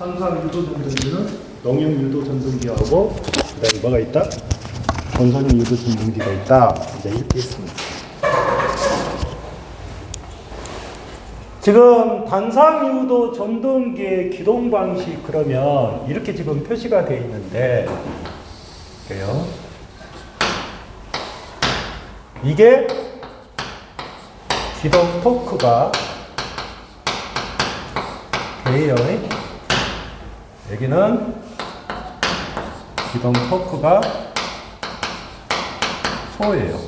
항상 유도 전등기는 농용 유도 전등기하고 그다음에 뭐가 있다? 건설용 유도 전등기가 있다. 이제 이렇게 있습니다. 지금 단상 유도 전등기의 기동 방식 그러면 이렇게 지금 표시가 되어 있는데, 그래요. 이게 기동 토크가 A의 여기는 기동 토크가 소예요.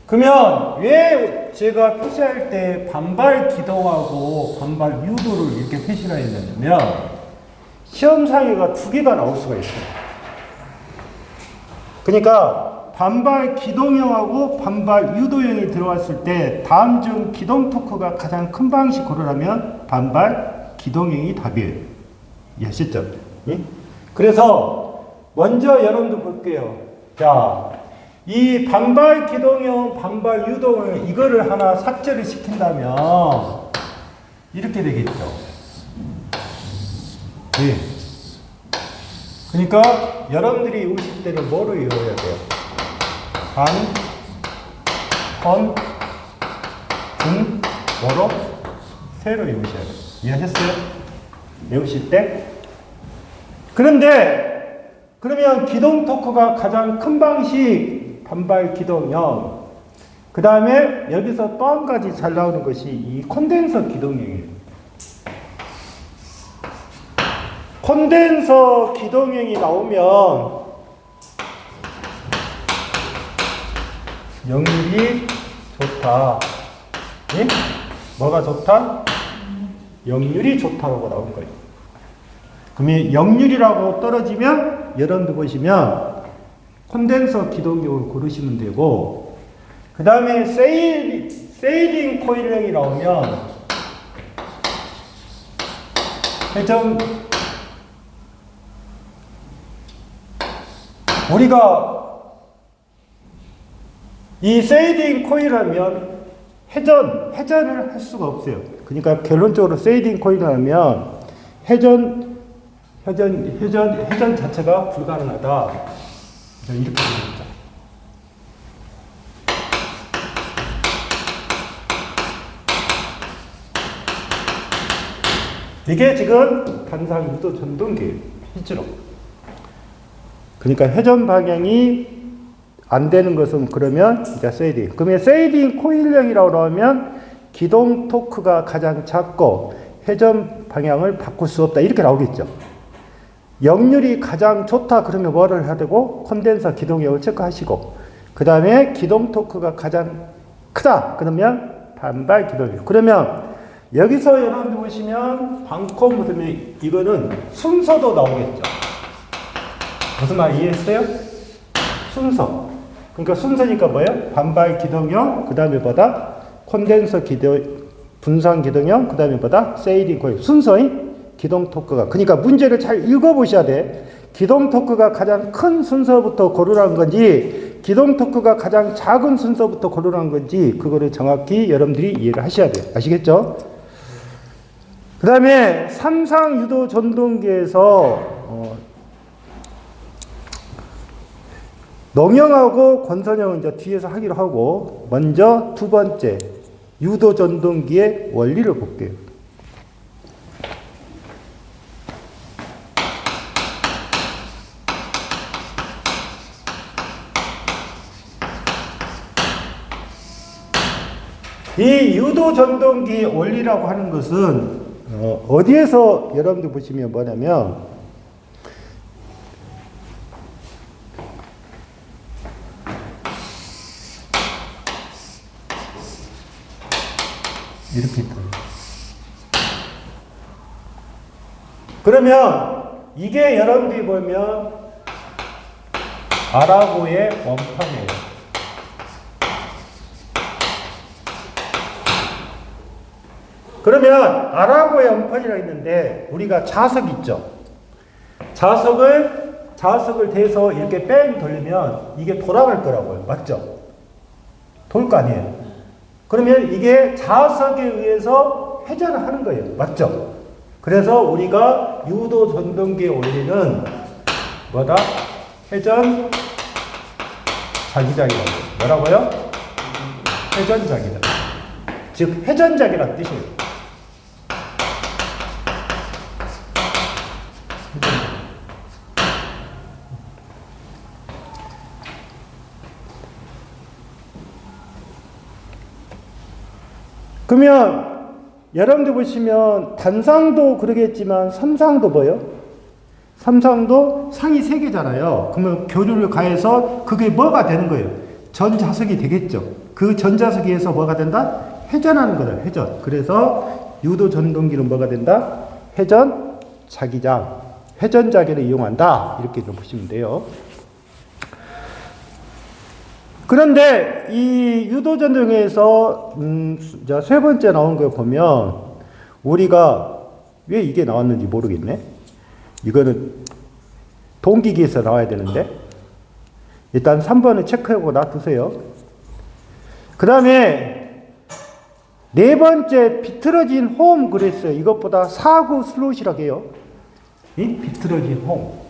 그러면 왜 제가 표시할 때 반발 기동하고 반발 유도를 이렇게 표시가 했냐면 시험상에가 두 개가 나올 수가 있어요. 그러니까 반발 기동형하고 반발 유도형이 들어왔을 때 다음 중 기동 토크가 가장 큰 방식 고르라면 반발 기동형이 답이에요. 이해하셨죠? 예? 그래서 먼저 여러분들 볼게요. 자, 이 반발 기동형, 반발 유도형 이거를 하나 삭제를 시킨다면 이렇게 되겠죠. 예. 그러니까 여러분들이 외우실 때는 뭐로 외워야 돼요? 반, 건, 중, 뭐로? 세로 외우셔야 돼요. 이해하셨어요? 외우실 때? 그런데 그러면 기동 토크가 가장 큰 방식 반발 기동형, 그 다음에 여기서 또 한 가지 잘 나오는 것이 이 콘덴서 기동형이에요. 콘덴서 기동형이 나오면 역률이 좋다. 예? 뭐가 좋다? 역률이 좋다라고 나온 거예요. 그러면 역률이라고 떨어지면 여러분들 보시면 콘덴서 기동형을 고르시면 되고, 그 다음에 세이딩 코일형이 나오면 회전, 우리가 이 세이딩 코일 하면 회전을 할 수가 없어요. 그러니까 결론적으로 세이딩 코일 하면 회전 자체가 불가능하다. 이렇게 됩니다. 이게 지금 단상 유도 전등기예요. 실제로. 그러니까 회전 방향이 안 되는 것은 그러면 이제 세이딩. 그러면 세이딩 코일형이라고 하면 기동 토크가 가장 작고 회전 방향을 바꿀 수 없다. 이렇게 나오겠죠. 역률이 가장 좋다. 그러면 뭐를 해야 되고? 콘덴서 기동형을 체크하시고, 그 다음에 기동 토크가 가장 크다. 그러면 반발 기동형. 그러면 여기서 여러분들 보시면 방콕 무슨 이거는 순서도 나오겠죠. 무슨 말 이해했어요? 순서. 그러니까 순서니까 뭐예요? 반발 기동형, 그 다음에 뭐다? 콘덴서 분산 기동형, 그 다음에 뭐다? 세이딩 코일. 순서인 기동 토크가. 그러니까 문제를 잘 읽어보셔야 돼. 기동 토크가 가장 큰 순서부터 고르라는 건지, 기동 토크가 가장 작은 순서부터 고르라는 건지, 그거를 정확히 여러분들이 이해를 하셔야 돼요. 아시겠죠? 그 다음에 삼상 유도 전동기에서 농형하고 건선형은 이제 뒤에서 하기로 하고, 먼저 두 번째 유도 전동기의 원리를 볼게요. 이 유도 전동기 원리라고 하는 것은 어디에서 여러분들 보시면 뭐냐면 이렇게 있다. 그러면 이게 여러분들이 보면 아라고의 원판이에요. 그러면 아라고의 원판이라고 있는데 우리가 자석 있죠. 자석을 대서 이렇게 뺑 돌리면 이게 돌아갈 거라고요. 맞죠? 돌 거 아니에요. 그러면 이게 자석에 의해서 회전을 하는 거예요. 맞죠? 그래서 우리가 유도 전동기의 원리는 뭐다? 회전 자기장이라고. 뭐라고요? 회전 자기장. 즉 회전작이라는 뜻이에요. 그러면 여러분들 보시면 단상도 그러겠지만 삼상도 뭐예요? 삼상도 상이 3개잖아요. 그러면 교류를 가해서 그게 뭐가 되는 거예요? 전자석이 되겠죠. 그 전자석에서 뭐가 된다? 회전하는 거다. 회전. 그래서 유도 전동기는 뭐가 된다? 회전 자기장. 회전 자기를 이용한다. 이렇게 좀 보시면 돼요. 그런데 이 유도 전동기에서 세 번째 나온 거 보면 우리가 왜 이게 나왔는지 모르겠네. 이거는 동기기에서 나와야 되는데 일단 3번을 체크하고 놔두세요. 그 다음에 네 번째 비틀어진 홈 그랬어요. 이것보다 사구 슬롯이라고 해요. 이 비틀어진 홈.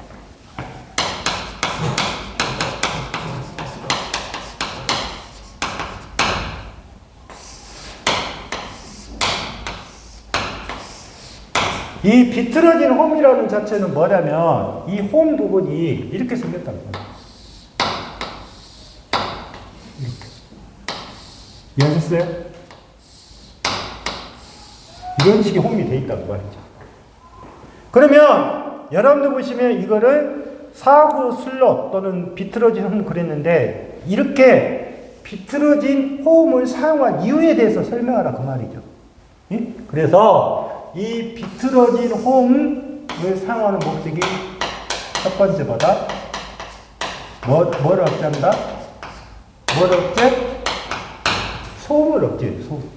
이 비틀어진 홈이라는 자체는 뭐냐면 이 홈 부분이 이렇게 생겼다는 거예요. 이렇게. 이해하셨어요? 이런 식의 홈이 돼 있다는 말이죠. 그러면 여러분들 보시면 이거를 사구 슬롯 또는 비틀어진 홈 그랬는데 이렇게 비틀어진 홈을 사용한 이유에 대해서 설명하라 그 말이죠. 예? 그래서 이 비틀어진 홈을 사용하는 목적이 첫 번째 뭐다? 뭐를 억제한다? 뭘 억제? 소음을 억제해요. 소음.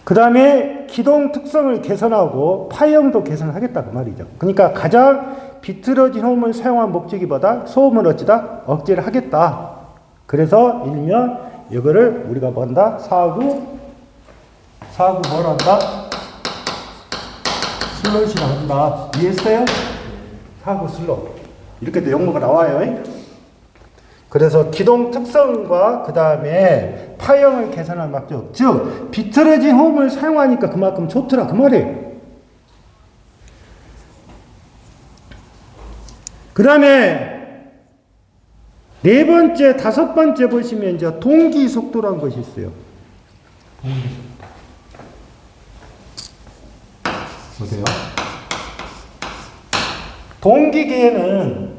그 다음에 기동 특성을 개선하고 파형도 개선하겠다 그 말이죠. 그러니까 가장 비틀어진 홈을 사용한 목적이 뭐다? 소음을 어찌다? 억제를 하겠다. 그래서 일면 이거를 우리가 뭐 한다? 사구 뭘 한다? 슬롯이라 한다. 이해했어요? 사구 슬롯. 이렇게 용어가 나와요. 그래서 기동 특성과 그 다음에 파형을 개선한 목적. 즉 비틀어진 홈을 사용하니까 그만큼 좋더라 그 말이에요. 그 다음에 네 번째, 다섯 번째 보시면 이제 동기 속도라는 것이 있어요. 동기 속도. 보세요. 동기계에는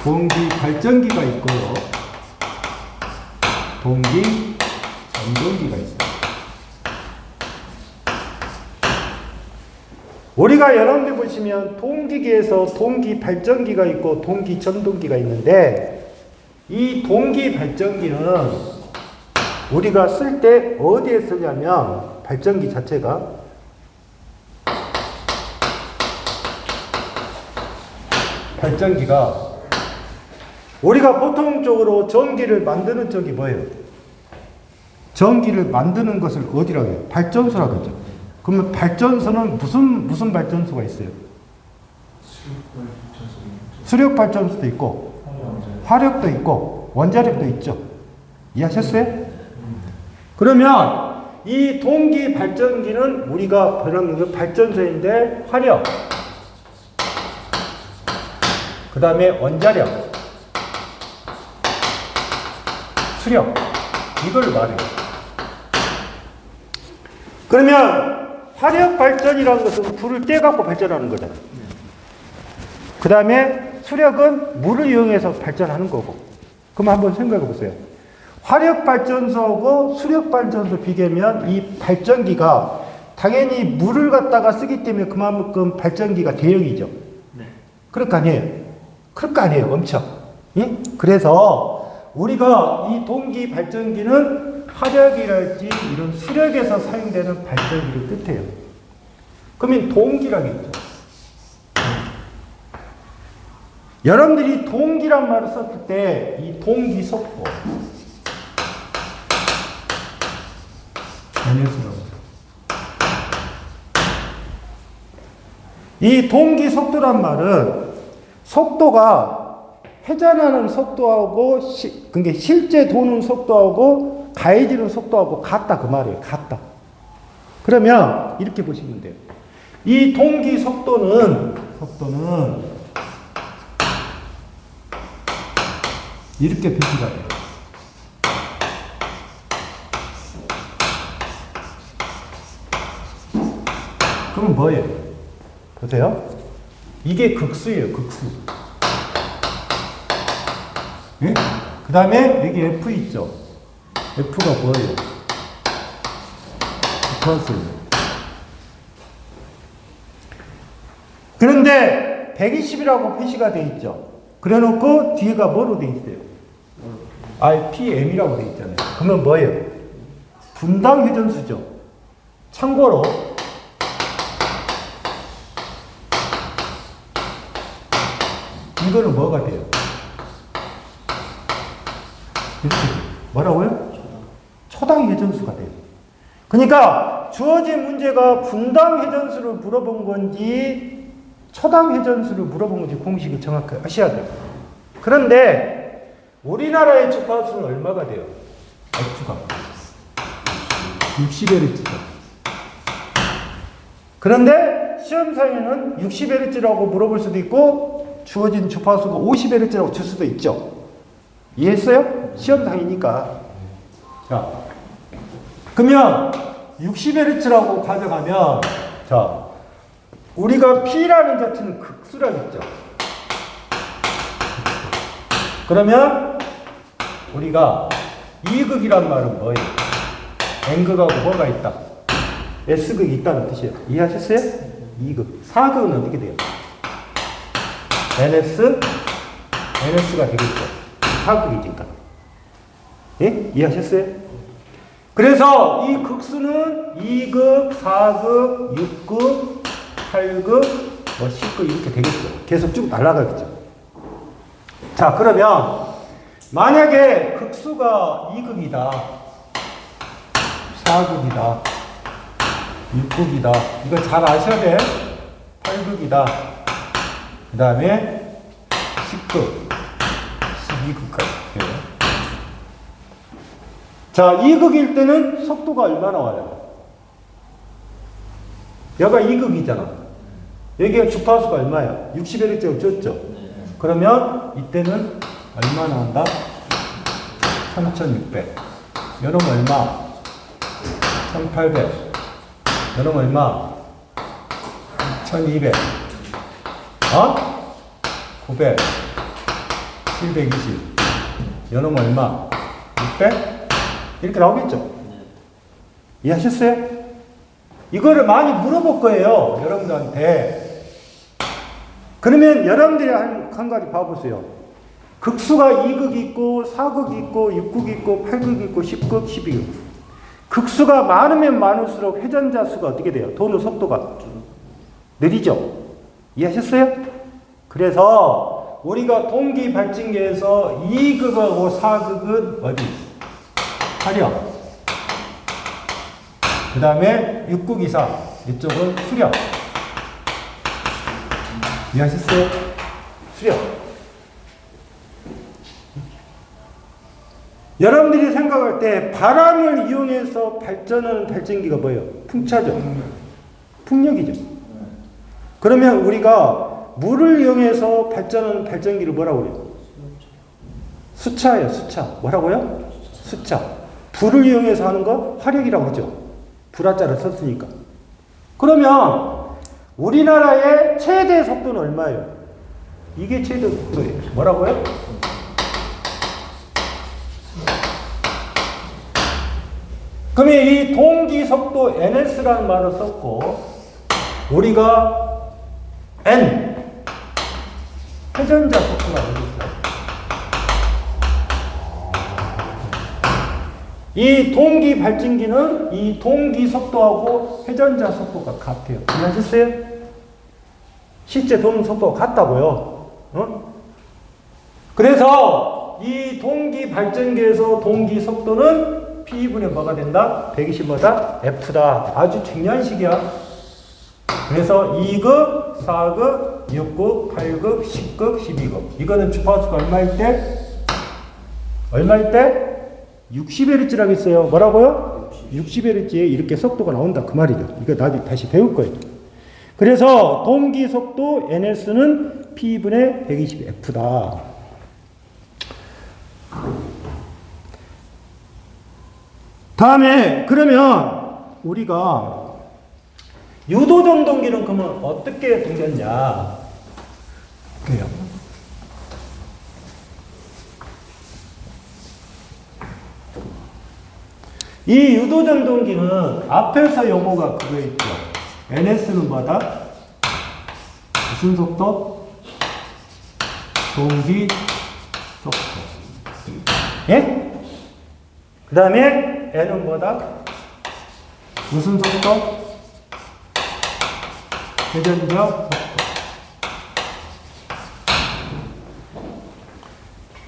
동기 발전기가 있고요. 동기 전동기가 있어요. 우리가 여러분들 보시면 동기계에서 동기 발전기가 있고 동기 전동기가 있는데 이 동기 발전기는 우리가 쓸 때 어디에 쓰냐면 발전기 자체가 발전기가 우리가 보통적으로 전기를 만드는 쪽이 뭐예요? 전기를 만드는 것을 어디라고 해요? 발전소라고 하죠. 그러면 발전소는 무슨 발전소가 있어요? 수력 발전소도 있고 화력도 있고 원자력도 있죠. 이해하셨어요? 그러면 이 동기 발전기는 우리가 보는 발전소인데 화력, 그 다음에 원자력, 수력 이걸 말해요. 그러면 화력 발전이라는 것은 불을 떼갖고 발전하는 거잖아요. 그 다음에 수력은 물을 이용해서 발전하는 거고. 그럼 한번 생각해 보세요. 화력 발전소하고 수력 발전소 비교하면 이 발전기가 당연히 물을 갖다가 쓰기 때문에 그만큼 발전기가 대형이죠. 네. 그럴 거 아니에요. 그럴 거 아니에요. 엄청. 예? 그래서 우리가 이 동기 발전기는 화력이랄지 이런 수력에서 사용되는 발전기를 뜻해요. 그러면 동기라겠죠. 여러분들이 동기란 말을 썼을 때 이 동기 속도 이 동기 속도란 말은 속도가 회전하는 속도하고 그게 실제 도는 속도하고 가해지는 속도하고 같다 그 말이에요. 같다. 그러면 이렇게 보시면 돼요. 이 동기 속도는 이렇게 표시가 돼요. 그럼 뭐예요? 보세요. 이게 극수예요. 극수. 예? 그 다음에 여기 F 있죠. F가 뭐예요? 플러스. 그런데 120이라고 표시가 되어 있죠. 그래 놓고 뒤가 뭐로 되어 있어요? RPM이라고 되어 있잖아요. 그러면 뭐예요? 분당 회전수죠. 참고로 이거는 뭐가 돼요? 이렇게 뭐라고요? 초당 회전수가 돼요. 그러니까 주어진 문제가 분당 회전수를 물어본 건지 초당 회전수를 물어본 건지 공식을 정확하게 하셔야 돼요. 그런데 우리나라의 주파수는 얼마가 돼요? F가 60Hz죠. 그런데 시험상에는 60Hz라고 물어볼 수도 있고 주어진 주파수가 50Hz라고 줄 수도 있죠. 이해했어요? 시험상이니까. 자, 그러면 60Hz라고 가져가면 자, 우리가 P라는 자체는 극수라고 했죠. 그러면 우리가 E극이란 말은 뭐예요? N극하고 뭐가 있다? S극이 있다는 뜻이에요. 이해하셨어요? E극. 4극은 어떻게 돼요? NS가 되겠죠. 4극이니까. 예? 이해하셨어요? 그래서 이 극수는 2극, 4극, 6극, 8극, 뭐 10극 이렇게 되겠죠. 계속 쭉 날아가겠죠. 자, 그러면 만약에 극수가 2극이다, 4극이다, 6극이다. 이거 잘 아셔야 돼. 8극이다. 그 다음에 10극, 12극까지. 자, 2극일 때는 속도가 얼마나 와요? 여기가 2극이잖아. 여기가 주파수가 얼마야? 60Hz라고 줬죠? 그러면 이때는 얼마 나온다? 3600. 요놈 얼마? 1800. 요놈 얼마? 1200. 900. 720. 요놈 얼마? 600? 이렇게 나오겠죠? 이해하셨어요? 이거를 많이 물어볼 거예요. 여러분들한테. 그러면 여러분들이 한 가지 봐보세요. 극수가 2극 있고 4극 있고 6극 있고 8극 있고 10극, 12극. 극수가 많으면 많을수록 회전자 수가 어떻게 돼요? 도는 속도가 느리죠? 이해하셨어요? 그래서 우리가 동기 발진계에서 2극하고 4극은 어디? 화력. 그 다음에 6극 이상. 이쪽은 수력. 이해하셨어요? 수력. 여러분들이 생각할 때 바람을 이용해서 발전하는 발전기가 뭐예요? 풍차죠. 풍력이죠. 그러면 우리가 물을 이용해서 발전하는 발전기를 뭐라고 그래요? 수차예요. 수차. 뭐라고요? 수차. 불을 이용해서 하는 거 화력이라고 하죠. 불화자를 썼으니까. 그러면 우리나라의 최대 속도는 얼마예요? 이게 최대 속도예요. 뭐라고요? 그러면 이 동기 속도 NS라는 말을 썼고 우리가 N 회전자 속도가 되겠죠. 이 동기 발진기는 이 동기 속도하고 회전자 속도가 같아요. 이해하셨어요? 실제 도는 속도가 같다고요. 어? 그래서 이 동기 발전기에서 동기 속도는 P분의 뭐가 된다? 120보다 F다. 아주 중요한 식이야. 그래서 2급, 4급, 6급, 8급, 10급, 12급. 이거는 주파수가 얼마일 때? 얼마일 때? 60Hz라고 했어요. 뭐라고요? 60Hz에 이렇게 속도가 나온다. 그 말이죠. 이거 나중에 다시 배울 거예요. 그래서 동기 속도 NS는 P분의 120F다. 다음에 그러면 우리가 유도전 동기는 그러면 어떻게 생겼냐? 그래요. 이 유도전 동기는 앞에서 용어가 그거 있죠. NS는 뭐다? 무슨 속도? 동기 속도. 예? 그 다음에 N은 뭐다? 무슨 속도? 회전적 속도.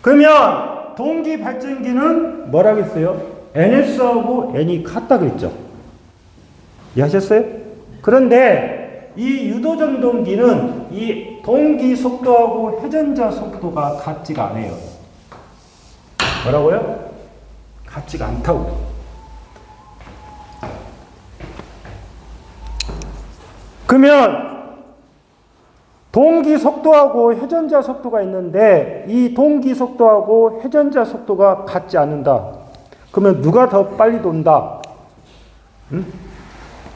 그러면 동기 발전기는 뭐라고 했어요? NS하고 N이 같다고 했죠. 이해하셨어요? 그런데 이 유도전 동기는 이 동기 속도하고 회전자 속도가 같지가 않아요. 뭐라고요? 같지가 않다고. 그러면 동기 속도하고 회전자 속도가 있는데 이 동기 속도하고 회전자 속도가 같지 않는다. 그러면 누가 더 빨리 돈다? 응?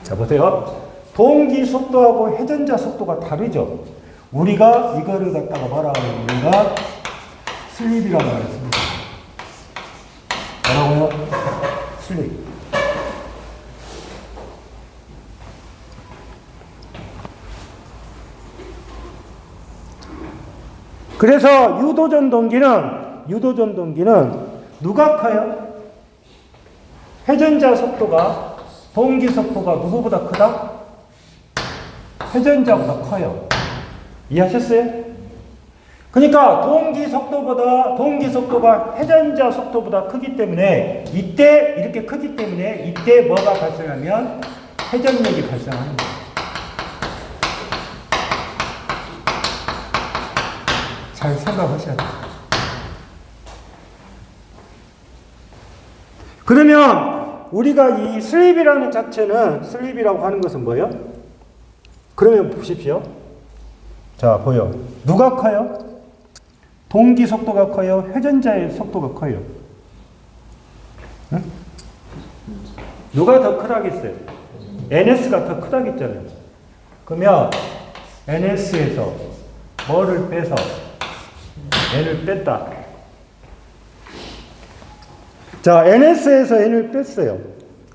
자, 보세요. 동기 속도하고 회전자 속도가 다르죠. 우리가 이거를 갖다가 뭐라고 하는 우리가 슬립이라고 하겠습니다. 뭐라고요? 슬립. 그래서 유도전 동기는 누가 커요? 회전자 속도가 동기 속도가 누구보다 크다? 회전자보다 커요. 이해하셨어요? 그러니까 동기 속도가 회전자 속도보다 크기 때문에 이때 이렇게 크기 때문에 이때 뭐가 발생하면 회전력이 발생하는 거예요. 잘 생각하셔야 돼요. 그러면 우리가 이 슬립이라는 자체는 슬립이라고 하는 것은 뭐예요? 그러면 보십시오. 자, 보여. 누가 커요? 동기 속도가 커요? 회전자의 속도가 커요? 응? 누가 더 크다겠어요? NS가 더 크다겠잖아요. 그러면 NS에서 뭐를 빼서 N을 뺐다. 자, NS에서 N을 뺐어요.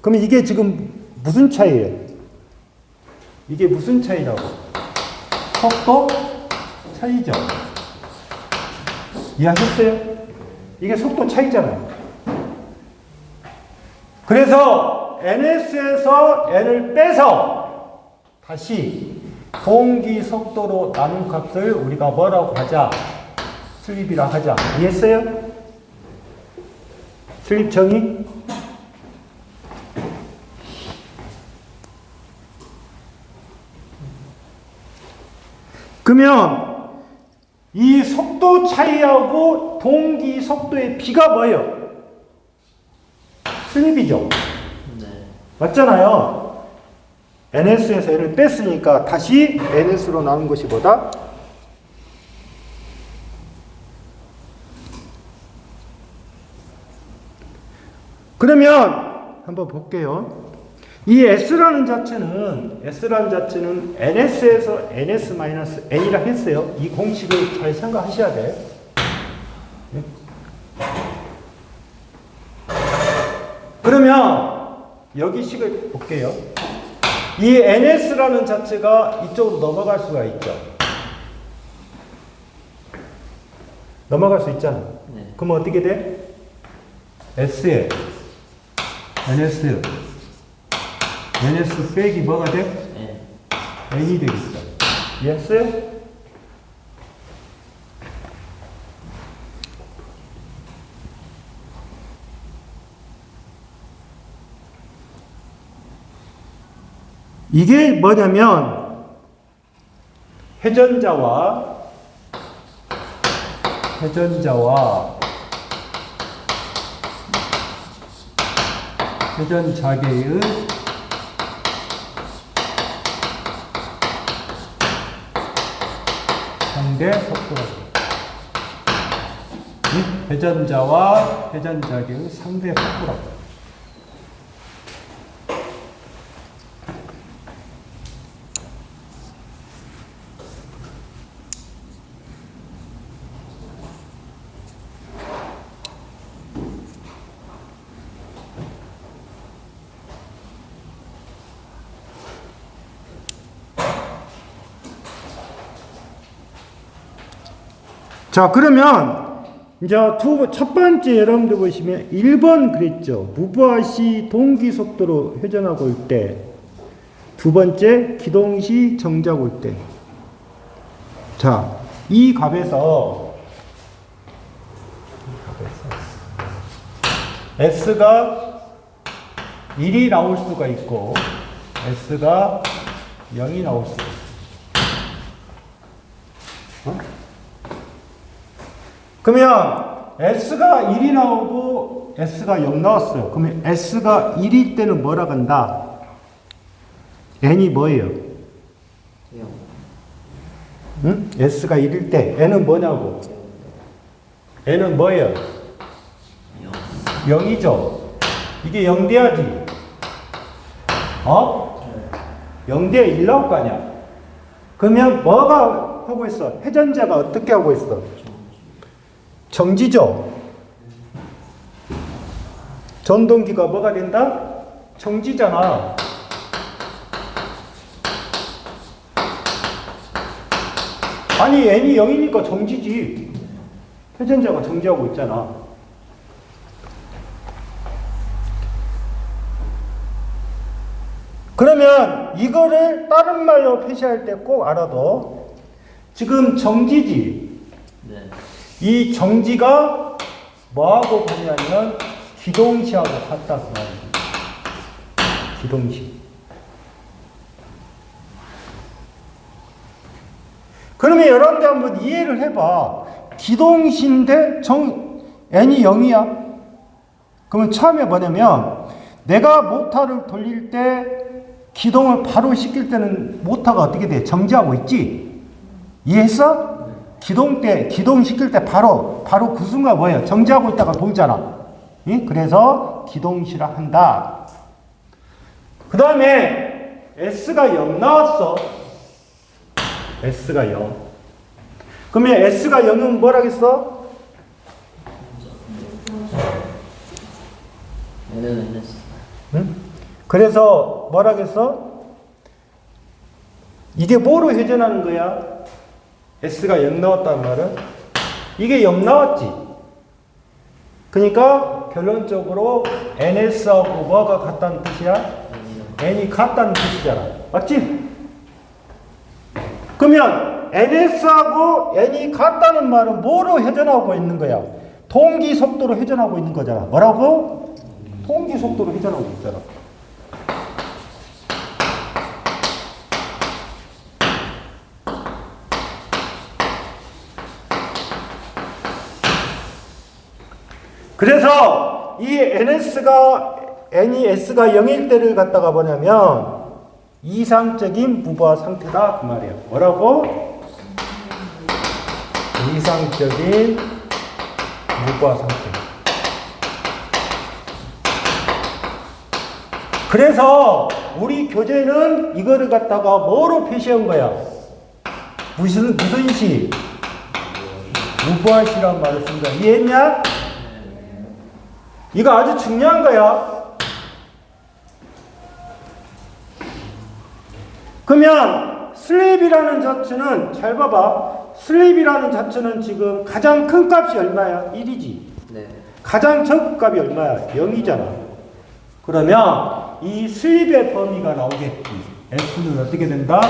그러면 이게 지금 무슨 차이예요? 이게 무슨 차이라고? 속도 차이죠. 이해하셨어요? 이게 속도 차이잖아요. 그래서 NS에서 N을 빼서 다시 동기 속도로 나눈 값을 우리가 뭐라고 하자? 슬립이라 하자. 이해했어요? 슬립 정의? 그러면 이 속도 차이하고 동기 속도의 비가 뭐예요? 슬립이죠. 네. 맞잖아요. NS에서 N을 뺐으니까 다시 NS로 나눈 것이 뭐다? 그러면 한번 볼게요. 이 S라는 자체는 NS에서 NS-N이라 했어요. 이 공식을 잘 생각하셔야 돼. 그러면 여기 식을 볼게요. 이 NS라는 자체가 이쪽으로 넘어갈 수가 있죠. 넘어갈 수 있잖아. 네. 그럼 어떻게 돼? S에 NS 빼기 뭐가 돼? 네. N이 되겠어. 이해했어요? 이게 뭐냐면 회전자와 회전자계의 상대 속도라고. 회전자와 회전자계의 상대 속도라고. 자, 그러면 이제 첫 번째 여러분들 보시면 1번 그랬죠. 무브화시 동기 속도로 회전하고 올 때. 두 번째 기동시 정지하고 올 때. 자, 이 값에서 S가 1이 나올 수가 있고 S가 0이 나올 수가 있어요. 그러면 S가 1이 나오고 S가 0 나왔어요. 그러면 S가 1일 때는 뭐라 간다? N이 뭐예요? 0. 응? S가 1일 때 N은 뭐냐고? N은 뭐예요? 0이죠. 이게 0 돼야지. 0 돼야 1 나올 거 아니야. 그러면 뭐가 하고 있어? 회전자가 어떻게 하고 있어? 정지죠. 전동기가 뭐가 된다? 정지잖아. 아니 n이 0이니까 정지지. 회전자가 정지하고 있잖아. 그러면 이거를 다른 말로 표시할 때 꼭 알아둬. 지금 정지지. 네. 이 정지가 뭐하고 같냐면 기동시하고 같다고 말합니다. 기동시. 그러면 여러분들 한번 이해를 해봐. 기동시인데 n이 0이야. 그러면 처음에 뭐냐면 내가 모터를 돌릴 때 기동을 바로 시킬 때는 모터가 어떻게 돼? 정지하고 있지? 이해했어? 기동 시킬 때 바로 그 순간 뭐예요? 정지하고 있다가 돌잖아. 응? 그래서 기동시라 한다. 그 다음에 S가 0 나왔어. S가 0. 그러면 S가 0은 뭐라겠어? 얘는 NS. 응? 그래서 뭐라겠어? 이게 뭐로 회전하는 거야? S가 0 나왔단 말은? 이게 0 나왔지? 그러니까 결론적으로 NS하고 뭐가 같다는 뜻이야? N이 같다는 뜻이잖아. 맞지? 그러면 NS하고 N이 같다는 말은 뭐로 회전하고 있는 거야? 동기 속도로 회전하고 있는 거잖아. 뭐라고? 동기 속도로 회전하고 있잖아. 그래서 이 N이 S가 0일 때를 갖다가 뭐냐면 이상적인 무브화 상태다 그 말이에요. 뭐라고? 이상적인 무브화 상태. 그래서 우리 교재는 이거를 갖다가 뭐로 표시한 거야? 무슨 시? 무브화 시란 말을 쓴 거야. 이해했냐? 이거 아주 중요한 거야. 그러면 슬립이라는 자체는 잘 봐봐. 슬립이라는 자체는 지금 가장 큰 값이 얼마야? 1이지. 네. 가장 적은 값이 얼마야? 0이잖아. 그러면 이 슬립의 범위가 나오겠지. S는 어떻게 된다?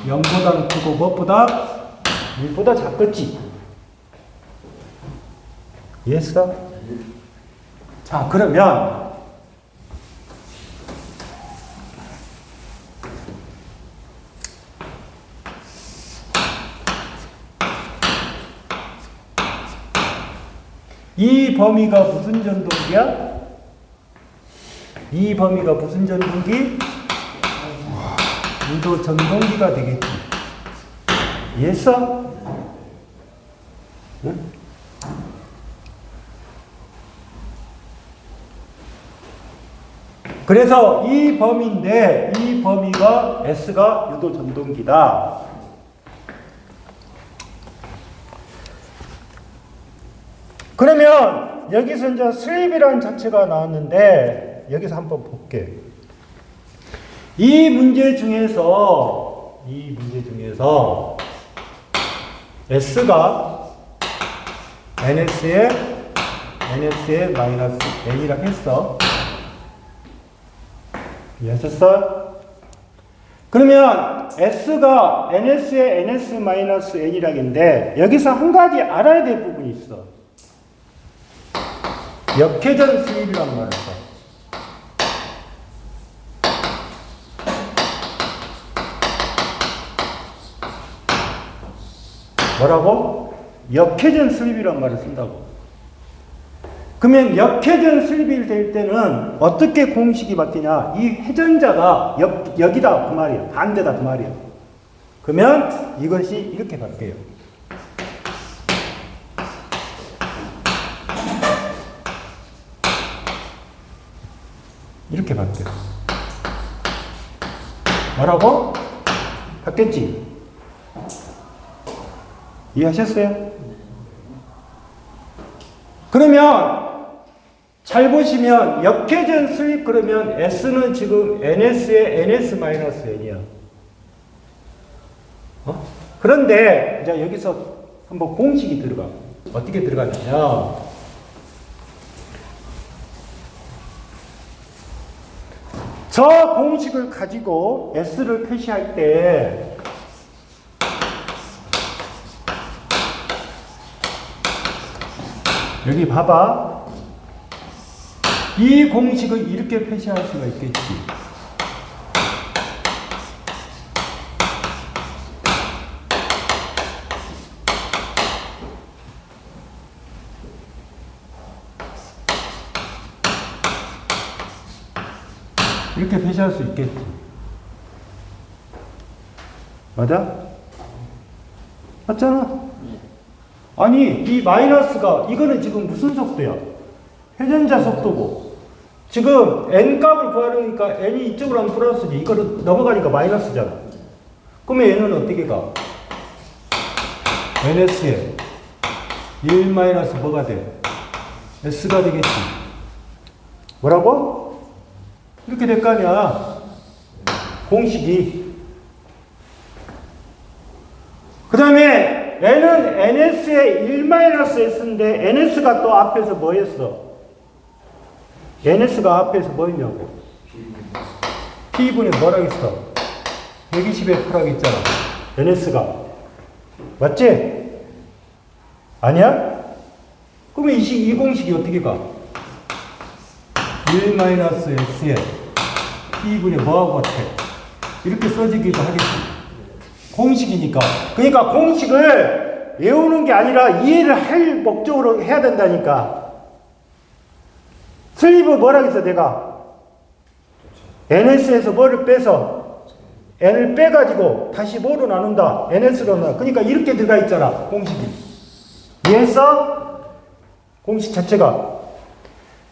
0보다는 크고 무엇보다? 1보다 작겠지. 이해했어? 자, 그러면 이 범위가 무슨 전동기야? 이 범위가 무슨 전동기? 유도 전동기가 되겠지. 이해했어? 응? 그래서 이 범위인데 이 범위가 S가 유도 전동기다. 그러면 여기서 이제 슬립이라는 자체가 나왔는데 여기서 한번 볼게. 이 문제 중에서 S가 NS에 마이너스 N이라고 했어. 이해하셨어? 그러면 S가 NS에 NS-N이라고 했는데 여기서 한 가지 알아야 될 부분이 있어. 역회전 슬립이란 말을 써. 뭐라고? 역회전 슬립이란 말을 쓴다고. 그러면 역회전 슬립이 될 때는 어떻게 공식이 바뀌냐? 이 회전자가 여기다 그 말이야. 반대다 그 말이야. 그러면 이것이 이렇게 바뀌어요. 이렇게 바뀌어. 뭐라고? 바뀌었지? 이해하셨어요? 그러면 잘 보시면 역회전 슬립 그러면 S는 지금 NS에 NS-N이야. 그런데 이제 여기서 한번 공식이 들어가. 어떻게 들어가냐면 저 공식을 가지고 S를 표시할 때 여기 봐봐. 이 공식을 이렇게 표시할 수가 있겠지. 이렇게 표시할 수 있겠지. 맞아? 맞잖아? 아니, 이 마이너스가, 이거는 지금 무슨 속도야? 회전자 속도고. 지금 n 값을 구하려니까 n이 이쪽으로 하면 플러스지. 이거를 넘어가니까 마이너스잖아. 그러면 n은 어떻게 가? ns에 1 마이너스 뭐가 돼? s가 되겠지. 뭐라고? 이렇게 될 거 아니야. 공식이. 그 다음에 n은 ns의 1-s인데 ns가 또 앞에서 뭐 했어? ns가 앞에서 뭐 했냐고? p분이 뭐라고 했어? 120의 프라고 있잖아. ns가. 맞지? 아니야? 그러면 이 공식이 어떻게 가? 1-s에 p분이 뭐하고 같아? 이렇게 써지기도 하겠지. 공식이니까. 그러니까 공식을 외우는 게 아니라 이해를 할 목적으로 해야 된다니까. 슬립은 뭐라고 했어, 내가? NS에서 뭐를 빼서 N을 빼가지고 다시 뭐로 나눈다? NS로 나눈다. 그러니까 이렇게 들어가 있잖아, 공식이. 이해했어? 공식 자체가.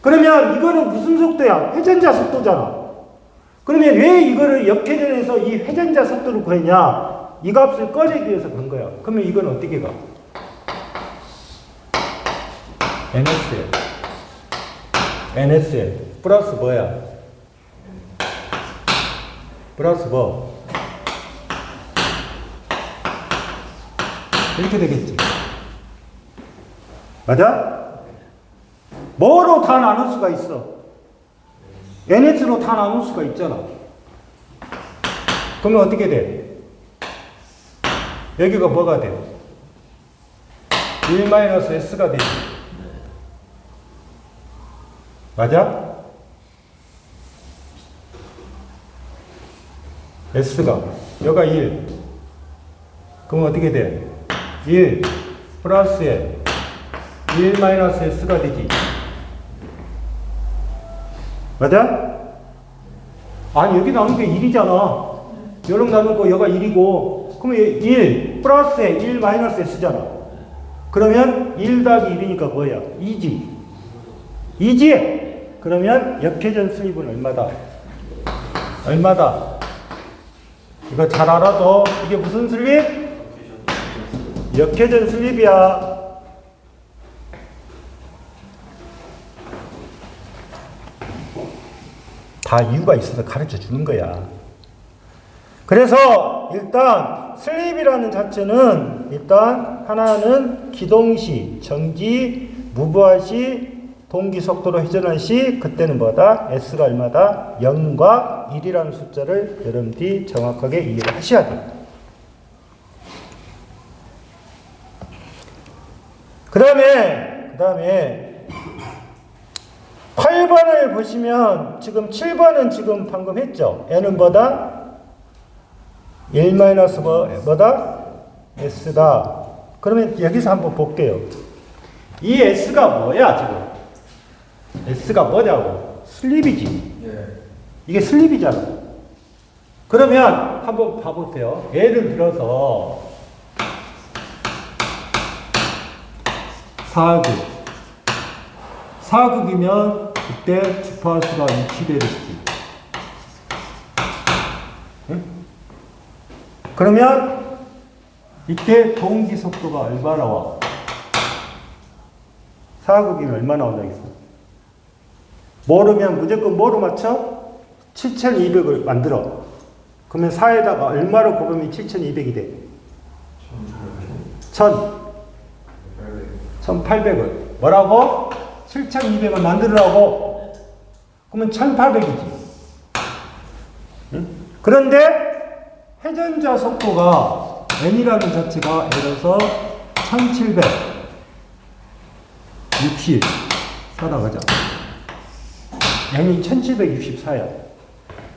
그러면 이거는 무슨 속도야? 회전자 속도잖아. 그러면 왜 이거를 역회전해서 이 회전자 속도를 구했냐? 이 값을 꺼내기 위해서 그런 거야. 그러면 이건 어떻게 가? NS에 플러스 뭐야? 플러스 뭐? 이렇게 되겠지. 맞아? 뭐로 다 나눌 수가 있어? NS로 다 나눌 수가 있잖아. 그러면 어떻게 돼? 여기가 뭐가 돼? 1-s가 되지. 맞아? s가 여기가 1. 그럼 어떻게 돼? 1 플러스에 1-s가 되지. 맞아? 아니, 여기 나오는 게 1이잖아. 요런 나누는 거 여가 1이고, 그러면 1 플러스에 1-s잖아. 그러면 1 더하기 1이니까 뭐야? 2지. 2지? 그러면 역회전 슬립은 얼마다? 얼마다? 이거 잘 알아도 이게 무슨 슬립? 역회전 슬립이야. 다 이유가 있어서 가르쳐 주는 거야. 그래서 일단 슬립이라는 자체는 일단 하나는 기동시, 정지, 무브할 시, 동기 속도로 회전할 시, 그때는 뭐다? S가 얼마다? 0과 1이라는 숫자를 여러분들이 정확하게 이해를 하셔야 돼요. 그 다음에 8번을 보시면 지금 7번은 지금 방금 했죠. N은 뭐다? 1 마이너스 뭐다? S다. 그러면 여기서 한번 볼게요. 이 S가 뭐야 지금? S가 뭐냐고? 슬립이지. 이게 슬립이잖아. 그러면 한번 봐보세요. 예를 들어서 4극이면 그때 주파수가 위치되듯이. 응? 그러면 이때 동기 속도가 얼마 나와? 4극이면 얼마 나온다 했어? 모르면 무조건 뭐로 맞춰? 7200을 만들어. 그러면 4에다가 얼마로 곱하면 7200이 돼? 1800을. 뭐라고? 7200을 만들으라고? 그러면 1800이지. 응? 그런데 회전자 속도가 n이라는 자체가 예를 들어서 1764 나가자. n이 1764야.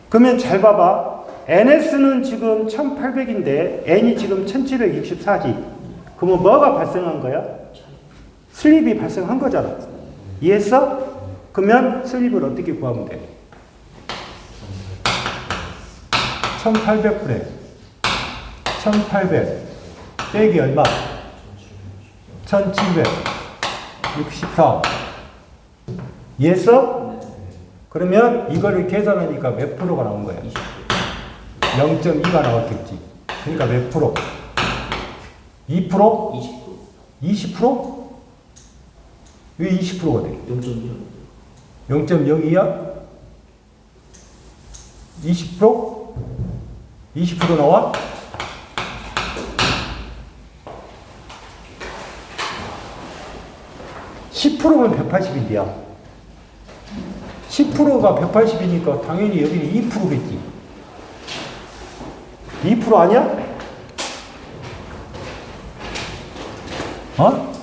그러면 잘 봐봐. ns는 지금 1800인데 n이 지금 1764지. 그러면 뭐가 발생한 거야? 슬립이 발생한 거잖아. 이해했어? 그러면 슬립을 어떻게 구하면 돼? 1800불에 1800 빼기 얼마? 1764. 이해했어? 그러면 이거를 계산하니까 몇 프로가 나온 거야? 0.2가 나왔겠지. 그러니까 몇 프로? 2%? 20%? 왜 20%가 돼? 0.02야? 20%? 20% 나와? (10%면) 180인데야. 10%가 180이니까 당연히 여기는 2%겠지. 2% 아니야? 어?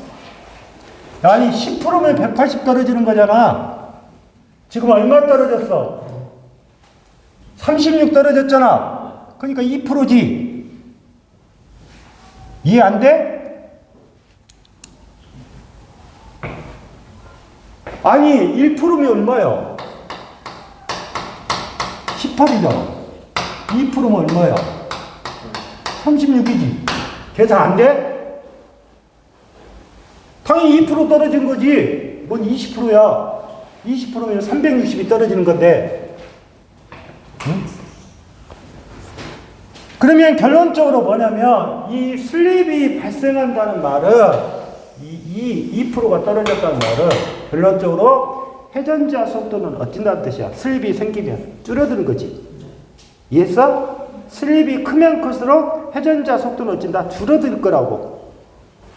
아니 10%면 180 떨어지는 거잖아. 지금 얼마 떨어졌어? 36 떨어졌잖아. 그러니까 2%지. 이해 안 돼? 아니 1%면 얼마야? 18이잖아. 2%면 얼마야? 36이지. 계산 안 돼? 당연히 2% 떨어진 거지. 뭔 20%야. 20%면 360이 떨어지는 건데. 응? 그러면 결론적으로 뭐냐면 이 슬립이 발생한다는 말은 이 2%가 떨어졌다는 말은 결론적으로 회전자 속도는 어찐다는 뜻이야. 슬립이 생기면 줄어드는 거지. 이해했어? 슬립이 크면 클수록 회전자 속도는 어찐다? 줄어들 거라고.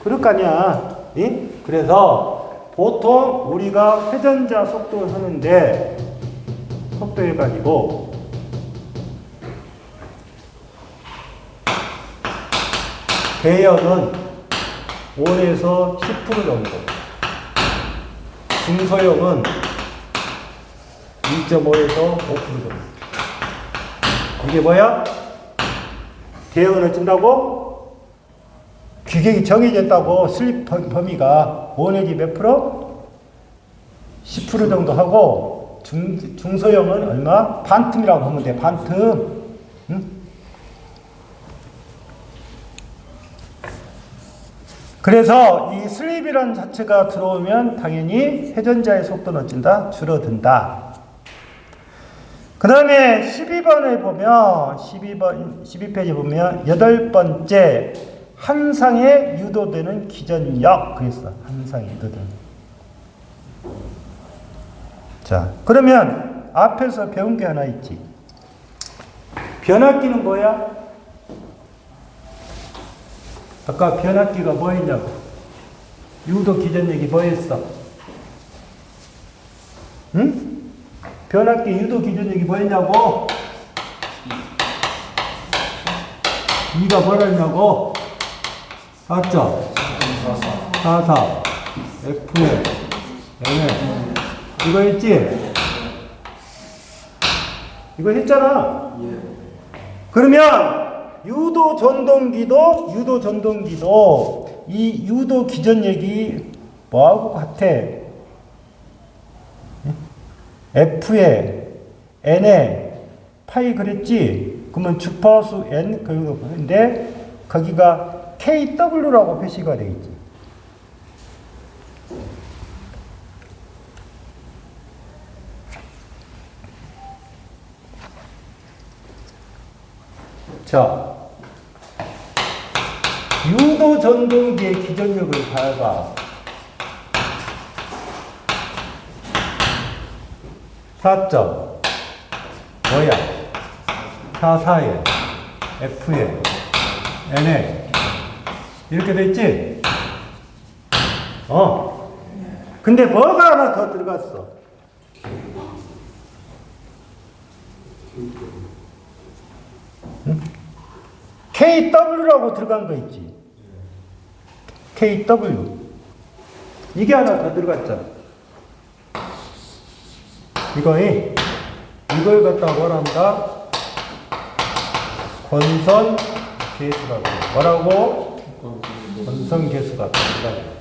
그럴 거 아니야. 응? 그래서 보통 우리가 회전자 속도를 하는데 속도 해가지고 대형은 5에서 10% 정도, 중소형은 2.5에서 5% 정도. 이게 뭐야? 대형은 어쩐다고? 규격이 정해졌다고, 슬립 범위가. 5 내지 몇 프로? 10% 정도 하고 중소형은 얼마? 반틈이라고 보면 돼. 반틈. 응? 그래서 이 슬립이라는 자체가 들어오면 당연히 회전자의 속도는 어쩐다? 줄어든다. 그 다음에 12번에 보면 12페이지 보면 8번째 한상에 유도되는 기전력 그랬어. 한상에 유도되는. 자, 그러면 앞에서 배운 게 하나 있지. 변압기는 뭐야? 아까 변압기가 뭐 했냐고. 유도 기전력이 뭐 했어? 응? 변압기 유도 기전력이 뭐 했냐고? E가 뭐라 했냐고? 맞죠? 44 F에 N에 이거 했지? 이거 했잖아. 그러면 유도 전동기도 이 유도 기전력이 뭐하고 같아? F에 N에 파이 그랬지? 그러면 주파수 N 근데 거기가 KW라고 표시가 되어 있지. 자, 유도 전동기의 기전력을 봐봐. 4점 뭐야? 44에 F에 N에 이렇게 돼 있지? 근데 뭐가 하나 더 들어갔어. 응? KW라고 들어간 거 있지? KW. 이게 하나 더 들어갔잖아. 이걸 갖다가 뭐라 한다? 권선 계수가 돼. 뭐라고? 권선 계수가 된다.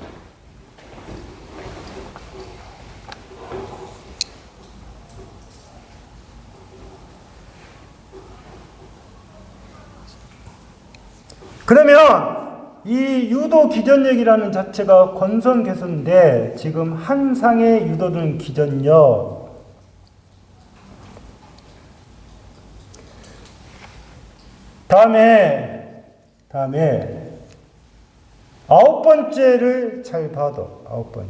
그러면 이 유도 기전력이라는 자체가 권선 계수인데 지금 한상에 유도되는 기전력 다음에 9번째를 잘 봐둬. 9번째.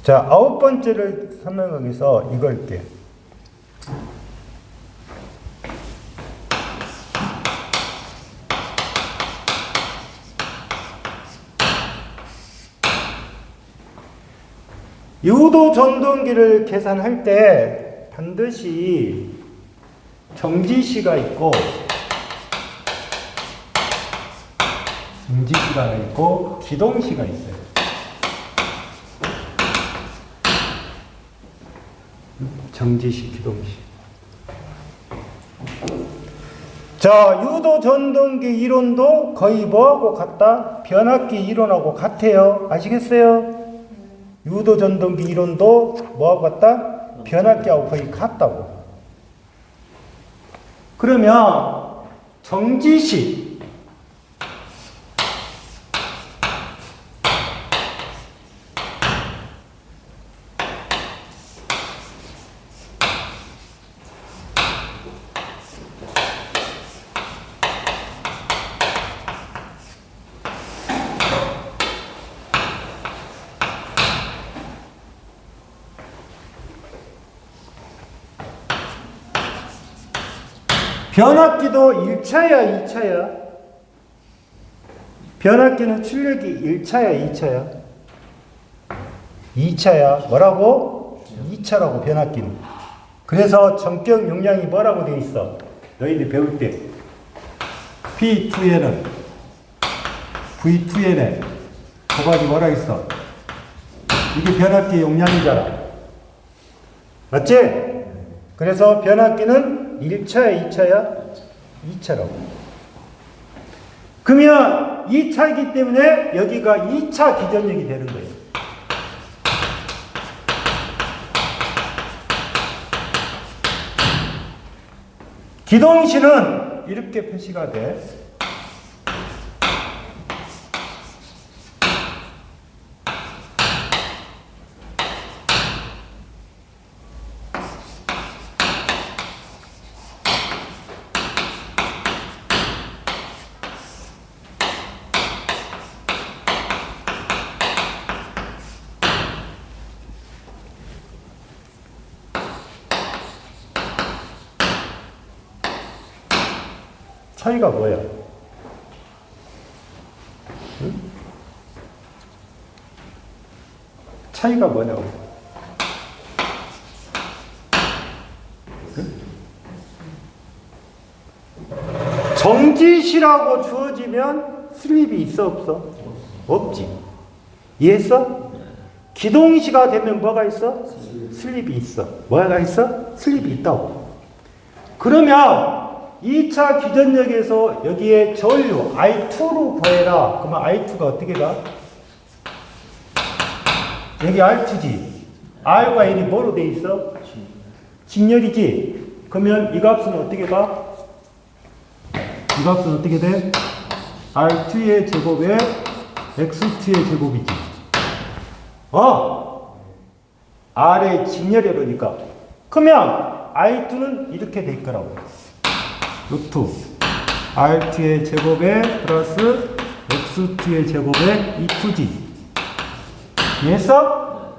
자, 9번째를 설명하기 위해서 이걸게. 유도 전동기를 계산할 때 반드시 정지시가 있고 기동시가 있어요. 정지시, 기동시. 자, 유도 전동기 이론도 거의 뭐하고 같다? 변압기 이론하고 같아요. 아시겠어요? 유도 전동기 이론도 뭐하고 같다? 변압기하고 거의 같다고. 그러면 정지시 변압기도 1차야, 2차야? 변압기는 출력이 1차야, 2차야? 2차야. 뭐라고? 2차라고, 변압기는. 그래서 전격 용량이 뭐라고 되어 있어? 너희들 배울 때. P2N은 V2N에 곱하기 뭐라 있어? 이게 변압기 용량이잖아. 맞지? 그래서 변압기는 1차야, 2차야? 2차라고. 그러면 2차이기 때문에 여기가 2차 기전력이 되는 거예요. 기동시는 이렇게 표시가 돼. 차이가 뭐야? 응? 차이가 뭐냐고? 응? 정지시라고 주어지면 슬립이 있어 없어? 없지. 이해했어? 기동시가 되면 뭐가 있어? 슬립이 있어. 뭐가 있어? 슬립이 있다고. 그러면 2차 기전력에서 여기에 전류 I2로 구해라. 그러면 I2가 어떻게 가? 여기 R2지. R과 L이 뭐로 돼 있어? 직렬이지. 그러면 이 값은 어떻게 가? 이 값은 어떻게 돼? R2의 제곱에 X2의 제곱이지. R의 직렬이 그러니까. 그러면 I2는 이렇게 될 거라고. 루트 R2의 제곱에 플러스 X2의 제곱에 2투지. 이해했어?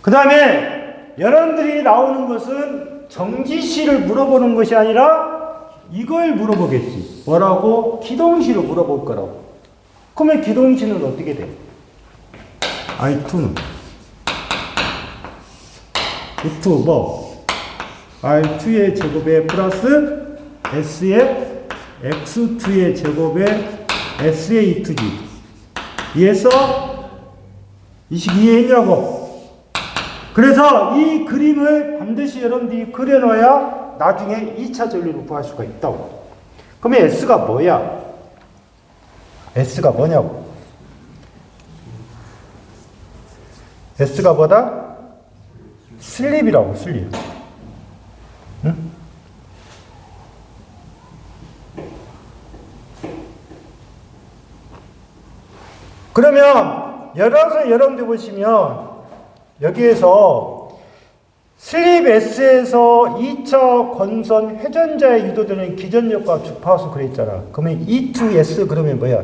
그 다음에 여러분들이 나오는 것은 정지시를 물어보는 것이 아니라 이걸 물어보겠지. 뭐라고? 기동시를 물어볼 거라고. 그러면 기동시는 어떻게 돼? I2는 루트 뭐? R2의 제곱에 플러스 S의 X2의 제곱에 S의 2투지. 이해했어? 이 식 이해했냐고? 그래서 이 그림을 반드시 여러분들이 그려놔야 나중에 2차 전류를 구할 수가 있다고. 그러면 S가 뭐야? S가 뭐냐고? S가 뭐다? 슬립이라고, 슬립. 응? 그러면 여러분들 보시면 여기에서 슬립 S에서 2차 건선 회전자에 유도되는 기전력과 주파수 그랬잖아. 그러면 E2S 그러면 뭐야?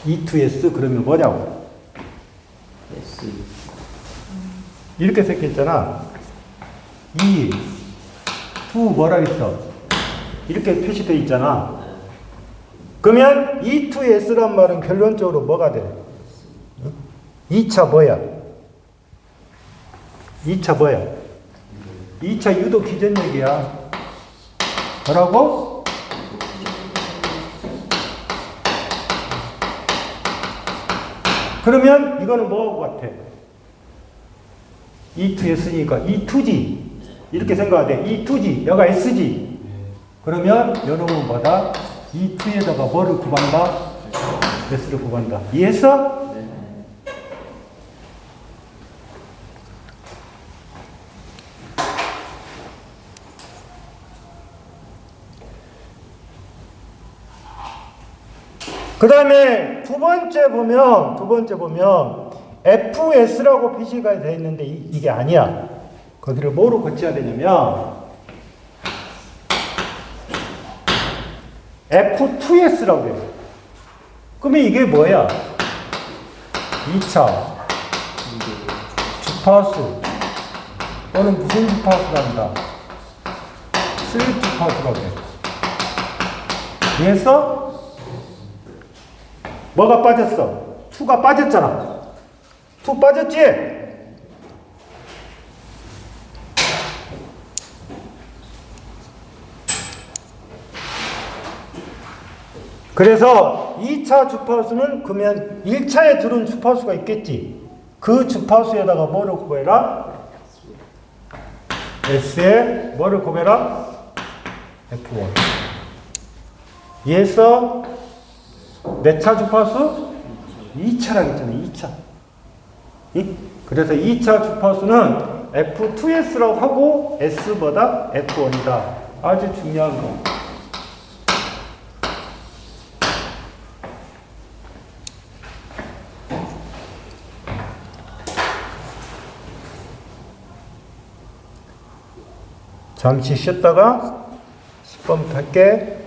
E2S 그러면 뭐냐고? S. 이렇게 생겼잖아. 2, 2 뭐라 했어? 이렇게 표시되어 있잖아. 그러면 E2S란 말은 결론적으로 뭐가 돼? 2차 뭐야? 2차 뭐야? 2차 유도 기전력이야. 뭐라고? 그러면 이거는 뭐하고 같아? E2S니까 E2G. 이렇게 생각해야 돼. E2G. 여가 SG. 그러면 여러분 뭐다? E2에다가 뭐를 구한다? S를 구한다. 이해했어? 네. 그 다음에 두 번째 보면 FS라고 표시가 되어 있는데 이게 아니야. 거기를 뭐로 고쳐야 되냐면 F2S라고 해요. 그러면 이게 뭐야? 2차 주파수 또는 무슨 주파수란다? 슬립 주파수라고 해요. 이해했어? 뭐가 빠졌어? 2가 빠졌잖아. 2 빠졌지? 그래서 2차 주파수는 그러면 1차에 들어온 주파수가 있겠지. 그 주파수에다가 뭐를 곱해라? S에 뭐를 곱해라? F1. 얘에서 몇 차 주파수? 2차라고 했잖아요. 2차. 그래서 2차 주파수는 F2S라고 하고 S보다 F1이다. 아주 중요한 거. 잠시 쉬었다가 10번부터 할게.